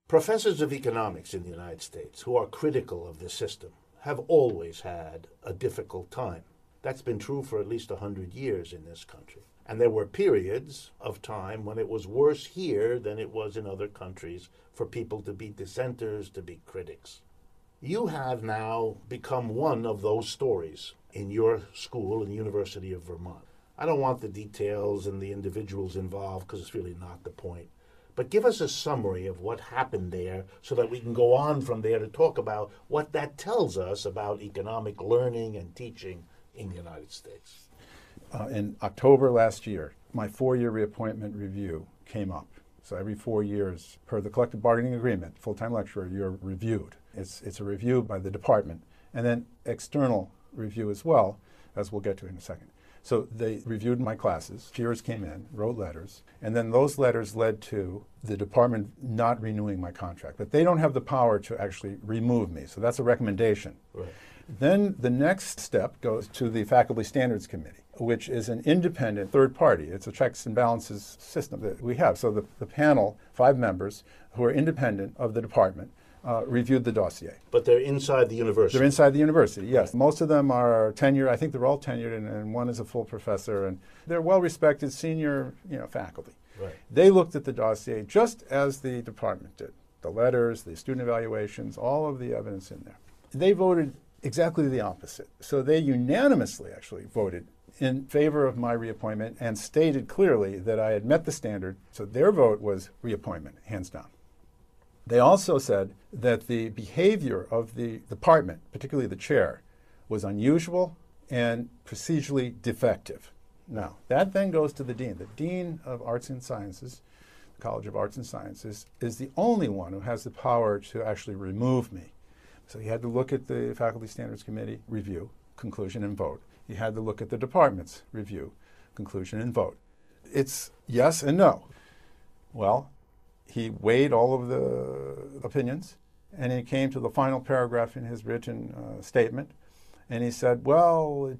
Professors of economics in the United States who are critical of the system have always had a difficult time. That's been true for at least 100 years in this country. And there were periods of time when it was worse here than it was in other countries for people to be dissenters, to be critics. You have now become one of those stories in your school in the University of Vermont. I don't want the details and the individuals involved because it's really not the point. But give us a summary of what happened there so that we can go on from there to talk about what that tells us about economic learning and teaching in the United States. In October last year, my 4-year reappointment review came up. So every 4 years, per the collective bargaining agreement, full-time lecturer, you're reviewed. It's a review by the department, and then external review as well, as we'll get to in a second. So they reviewed my classes, peers came in, wrote letters, and then those letters led to the department not renewing my contract. But they don't have the power to actually remove me, so that's a recommendation. Right. Then the next step goes to the Faculty Standards Committee, which is an independent third party. It's a checks and balances system that we have. So the panel, 5 members, who are independent of the department, reviewed the dossier. But they're inside the university. They're inside the university, yes. Most of them are tenured. I think they're all tenured, and one is a full professor. And they're well-respected senior faculty. Right. They looked at the dossier just as the department did. The letters, the student evaluations, all of the evidence in there. They voted exactly the opposite. So they unanimously actually voted in favor of my reappointment and stated clearly that I had met the standard. So their vote was reappointment, hands down. They also said that the behavior of the department, particularly the chair, was unusual and procedurally defective. Now, that then goes to the dean. The dean of Arts and Sciences, the College of Arts and Sciences, is the only one who has the power to actually remove me. So he had to look at the Faculty Standards Committee review, conclusion, and vote. He had to look at the department's review, conclusion, and vote. It's yes and no. Well, he weighed all of the opinions, and he came to the final paragraph in his written statement, and he said, well,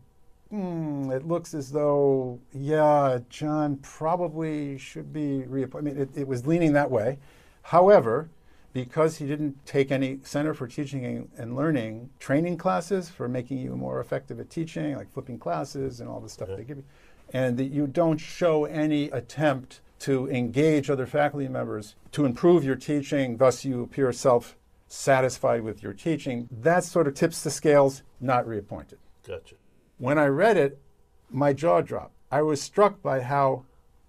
it looks as though, yeah, John probably should be reappointed. I mean, it was leaning that way. However, because he didn't take any Center for Teaching and Learning training classes for making you more effective at teaching, like flipping classes and all the stuff they give you, and that you don't show any attempt to engage other faculty members to improve your teaching, thus you appear self-satisfied with your teaching, that sort of tips the scales, not reappointed. Gotcha. When I read it, my jaw dropped. I was struck by how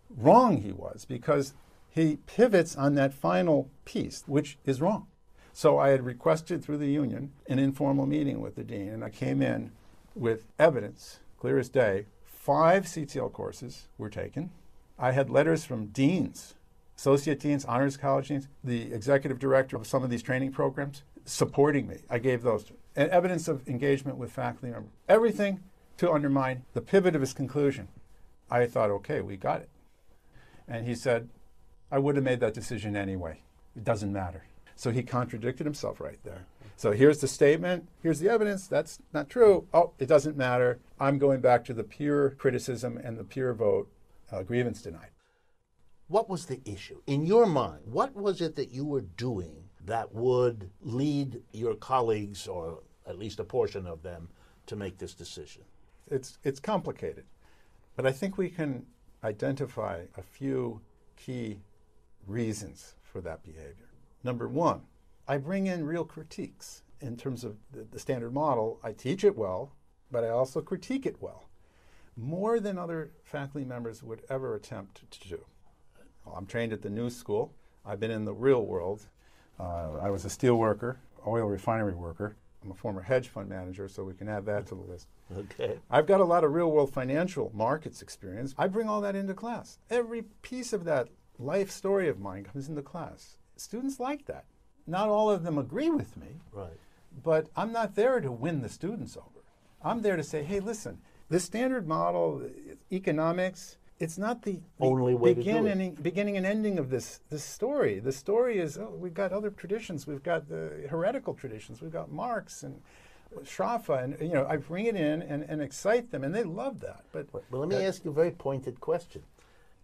wrong he was, because he pivots on that final piece, which is wrong. So I had requested through the union an informal meeting with the dean, and I came in with evidence, clear as day. 5 CTL courses were taken. I had letters from deans, associate deans, honors college deans, the executive director of some of these training programs, supporting me. I gave those. And evidence of engagement with faculty members. Everything to undermine the pivot of his conclusion. I thought, okay, we got it. And he said, I would have made that decision anyway. It doesn't matter. So he contradicted himself right there. So here's the statement, here's the evidence, that's not true. Oh, it doesn't matter. I'm going back to the peer criticism and the peer vote. Grievance denied. What was the issue? In your mind, what was it that you were doing that would lead your colleagues, or at least a portion of them, to make this decision? It's complicated, but I think we can identify a few key reasons for that behavior. Number one, I bring in real critiques in terms of the standard model. I teach it well, but I also critique it well, more than other faculty members would ever attempt to do. Well, I'm trained at the New School. I've been in the real world. I was a steel worker, oil refinery worker. I'm a former hedge fund manager, so we can add that to the list. Okay. I've got a lot of real-world financial markets experience. I bring all that into class. Every piece of that life story of mine comes into class. Students like that. Not all of them agree with me, Right. but I'm not there to win the students over. I'm there to say, hey, listen, the standard model, economics, it's not the only way to do it. Beginning and ending of this story. The story is, we've got other traditions. We've got the heretical traditions. We've got Marx and Schaffer, and I bring it in and excite them, and they love that. But let me ask you a very pointed question.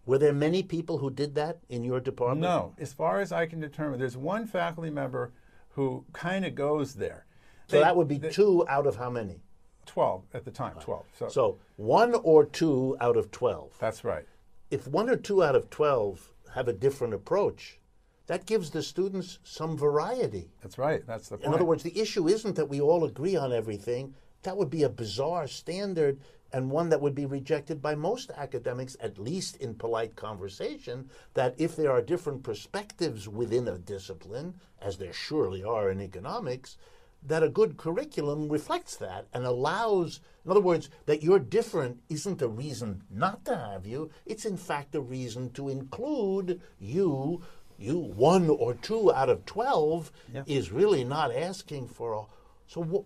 Were there many people who did that in your department? No. As far as I can determine, there's one faculty member who kind of goes there. So that would be 2 out of how many? 12 at the time, 12. So 1 or 2 out of 12. That's right. If 1 or 2 out of 12 have a different approach, that gives the students some variety. That's right. That's the point. In other words, the issue isn't that we all agree on everything. That would be a bizarre standard and one that would be rejected by most academics, at least in polite conversation, that if there are different perspectives within a discipline, as there surely are in economics, that a good curriculum reflects that and allows, in other words, that you're different isn't a reason not to have you. It's in fact a reason to include you. 1 or 2 out of 12 is really not asking for a... So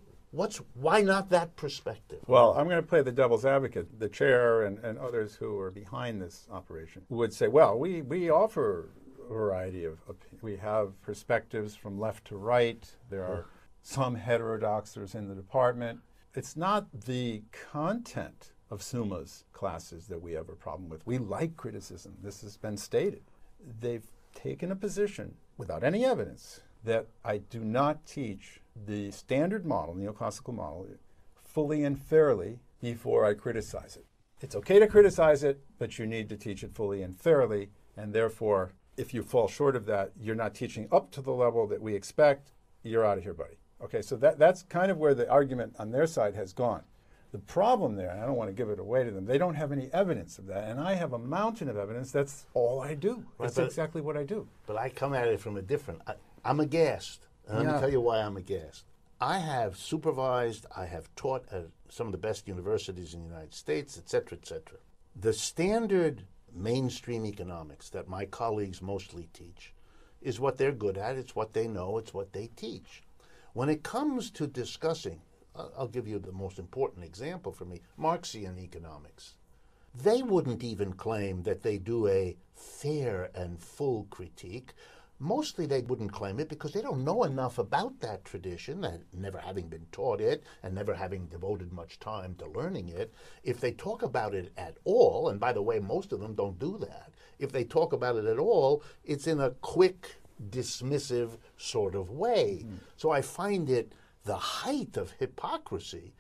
why not that perspective? Well, I'm going to play the devil's advocate. The chair and others who are behind this operation would say, well, we offer a variety of... We have perspectives from left to right. There are some heterodoxers in the department. It's not the content of Summa's classes that we have a problem with. We like criticism. This has been stated. They've taken a position without any evidence that I do not teach the standard model, neoclassical model, fully and fairly before I criticize it. It's okay to criticize it, but you need to teach it fully and fairly, and therefore, if you fall short of that, you're not teaching up to the level that we expect, you're out of here, buddy. Okay, so that's kind of where the argument on their side has gone. The problem there, and I don't want to give it away to them, they don't have any evidence of that, and I have a mountain of evidence. That's all I do. That's exactly what I do. But I come at it from a different... I'm aghast. And let me tell you why I'm aghast. I have supervised, I have taught at some of the best universities in the United States, et cetera, et cetera. The standard mainstream economics that my colleagues mostly teach is what they're good at, it's what they know, it's what they teach. When it comes to discussing, I'll give you the most important example for me, Marxian economics. They wouldn't even claim that they do a fair and full critique. Mostly they wouldn't claim it because they don't know enough about that tradition, and never having been taught it and never having devoted much time to learning it. If they talk about it at all, and by the way, most of them don't do that, if they talk about it at all, it's in a quick, dismissive sort of way. So I find it the height of hypocrisy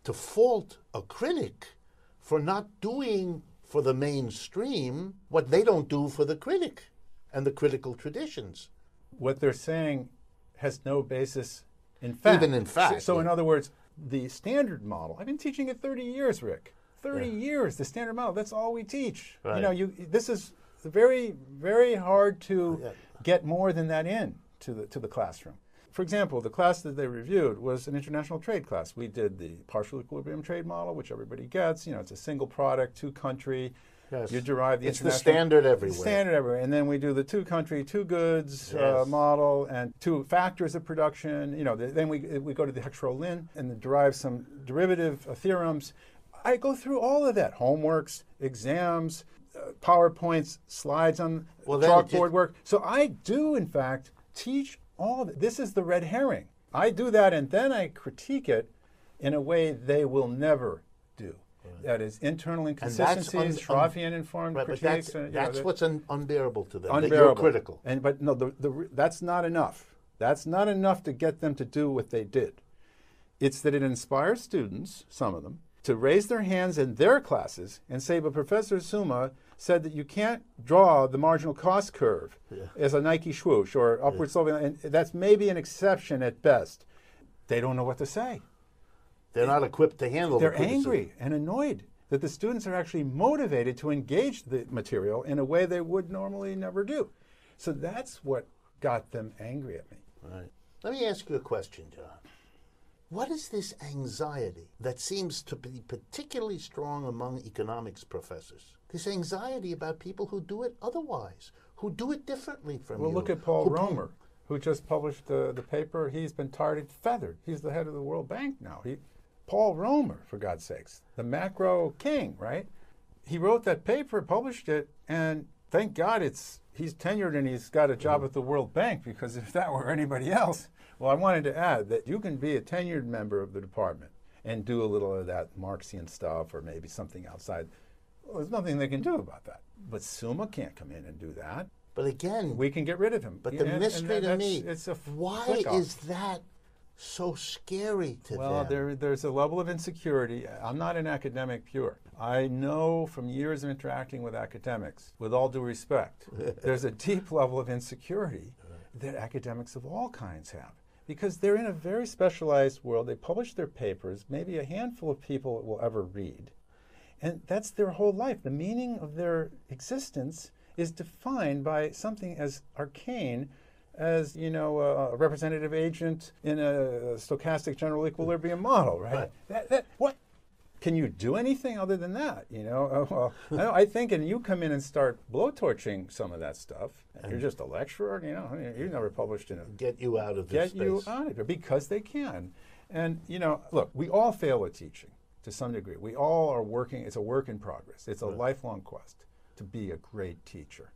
to fault a critic for not doing for the mainstream what they don't do for the critic and the critical traditions. What they're saying has no basis in fact. Even in fact. So in other words, the standard model, I've been teaching it 30 years, Rick. 30 years, the standard model, that's all we teach. Right. You know, this is very, very hard to get more than that in to the classroom. For example, the class that they reviewed was an international trade class. We did the partial equilibrium trade model, which everybody gets. You know, it's a single product, two country. Yes. You derive the It's the standard everywhere. Standard everywhere. And then we do the two country, two goods model and two factors of production. You know, then we go to the Heckscher-Ohlin and derive some derivative theorems. I go through all of that. Homeworks, exams, PowerPoints, slides on chalkboard work. So I do, in fact, teach all of it. This is the red herring. I do that and then I critique it in a way they will never do. Right. That is internal inconsistencies, Straussian-informed critiques. But that's what's unbearable to them. Unbearable. That you're critical. But no, that's not enough. That's not enough to get them to do what they did. It's that it inspires students, some of them, to raise their hands in their classes and say, but Professor Summa said that you can't draw the marginal cost curve as a Nike swoosh or upward sloping, and that's maybe an exception at best. They don't know what to say. They're not equipped to handle They're the criticism. angry and annoyed that the students are actually motivated to engage the material in a way they would normally never do. So that's what got them angry at me. Right. Let me ask you a question, John. What is this anxiety that seems to be particularly strong among economics professors? This anxiety about people who do it otherwise, who do it differently from you. Well, look at Paul Romer, who just published the paper. He's been tarred and feathered. He's the head of the World Bank now. Paul Romer, for God's sakes, the macro king, right? He wrote that paper, published it, and thank God he's tenured and he's got a job at the World Bank, because if that were anybody else... Well, I wanted to add that you can be a tenured member of the department and do a little of that Marxian stuff or maybe something outside. Well, there's nothing they can do about that. But Summa can't come in and do that. But again, We can get rid of him. but the mystery to me, it's a why flick off. is that so scary to Well, them? there's a level of insecurity. I'm not an academic pure. I know from years of interacting with academics, with all due respect, there's a deep level of insecurity that academics of all kinds have. Because they're in a very specialized world. They publish their papers, maybe a handful of people will ever read. And that's their whole life. The meaning of their existence is defined by something as arcane as, a representative agent in a stochastic general equilibrium model, right? What? Can you do anything other than that? I think, and you come in and start blowtorching some of that stuff, and you're just a lecturer, you've never published in a... Get you out of this space. Get you out of it, because they can. And, look, we all fail at teaching to some degree. We all are working, it's a work in progress. It's a lifelong quest to be a great teacher.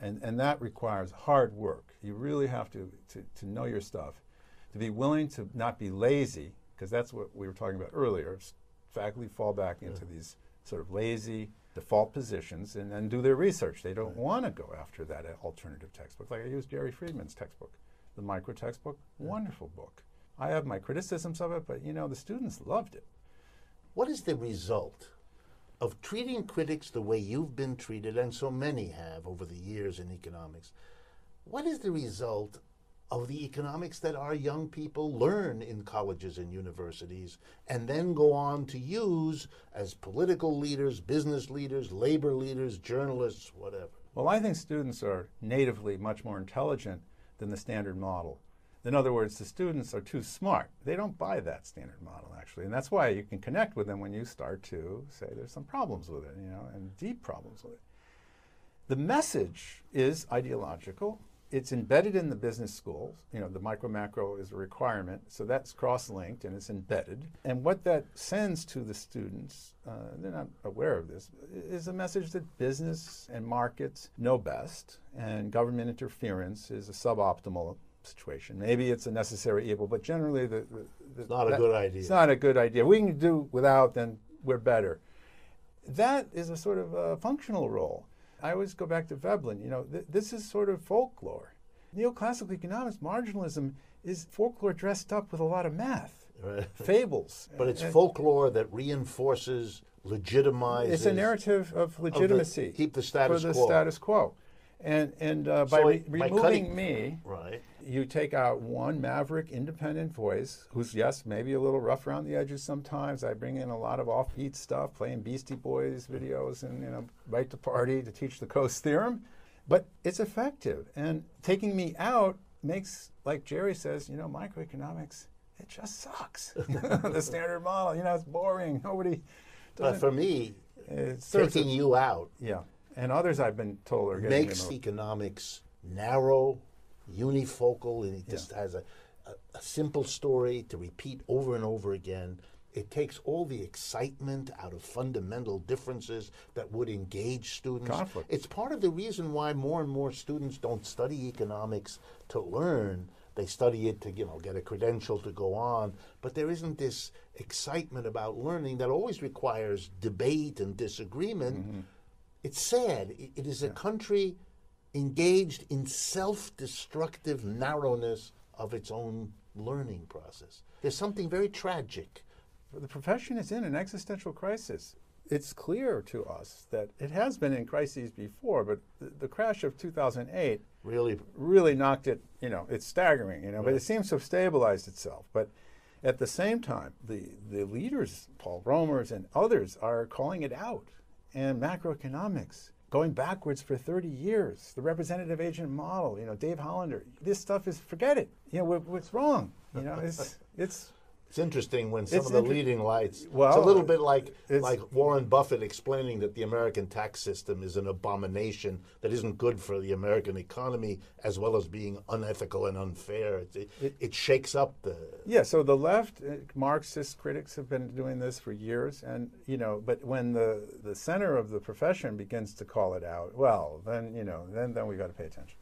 And that requires hard work. You really have to know your stuff, to be willing to not be lazy, because that's what we were talking about earlier. Faculty fall back into these sort of lazy default positions and do their research. They don't want to go after that alternative textbook. Like I used Jerry Friedman's textbook, the micro textbook, wonderful book. I have my criticisms of it, but the students loved it. What is the result of treating critics the way you've been treated, and so many have over the years in economics? What is the result of the economics that our young people learn in colleges and universities and then go on to use as political leaders, business leaders, labor leaders, journalists, whatever? Well, I think students are natively much more intelligent than the standard model. In other words, the students are too smart. They don't buy that standard model, actually. And that's why you can connect with them when you start to say there's some problems with it, and deep problems with it. The message is ideological. It's embedded in the business schools. The micro-macro is a requirement, so that's cross-linked and it's embedded. And what that sends to the students, they're not aware of this, is a message that business and markets know best, and government interference is a suboptimal situation. Maybe it's a necessary evil, but generally it's not a good idea. It's not a good idea. We can do without, then we're better. That is a sort of a functional role. I always go back to Veblen. This is sort of folklore. Neoclassical economics, marginalism, is folklore dressed up with a lot of math, fables. But it's folklore that reinforces, legitimizes. It's a narrative of legitimacy. Keep the status for the quo. status quo. And by removing me, you take out one maverick, independent voice who's, yes, maybe a little rough around the edges sometimes. I bring in a lot of offbeat stuff, playing Beastie Boys videos and, right to party to teach the Coase theorem. But it's effective. And taking me out makes, like Jerry says, microeconomics, it just sucks. The standard model, it's boring. Nobody does it. But for me, taking you out and others I've been told are getting makes economics narrow, unifocal, and it just has a simple story to repeat over and over again. It takes all the excitement out of fundamental differences that would engage students. Conflict. It's part of the reason why more and more students don't study economics to learn. They study it to, get a credential to go on. But there isn't this excitement about learning that always requires debate and disagreement. Mm-hmm. It's sad. It is a country engaged in self-destructive narrowness of its own learning process. There's something very tragic. The profession is in an existential crisis. It's clear to us that it has been in crises before, but the crash of 2008 really knocked it, it's staggering, but it seems to have stabilized itself. But at the same time, the leaders, Paul Romer's and others, are calling it out. And macroeconomics, going backwards for 30 years, the representative agent model, Dave Hollander, this stuff is, forget it. What's wrong? It's interesting when some of the leading lights, it's a little bit like Warren Buffett explaining that the American tax system is an abomination that isn't good for the American economy, as well as being unethical and unfair. It shakes up the... Yeah, so the left, Marxist critics have been doing this for years, and, but when the center of the profession begins to call it out, well, then, then we got to pay attention.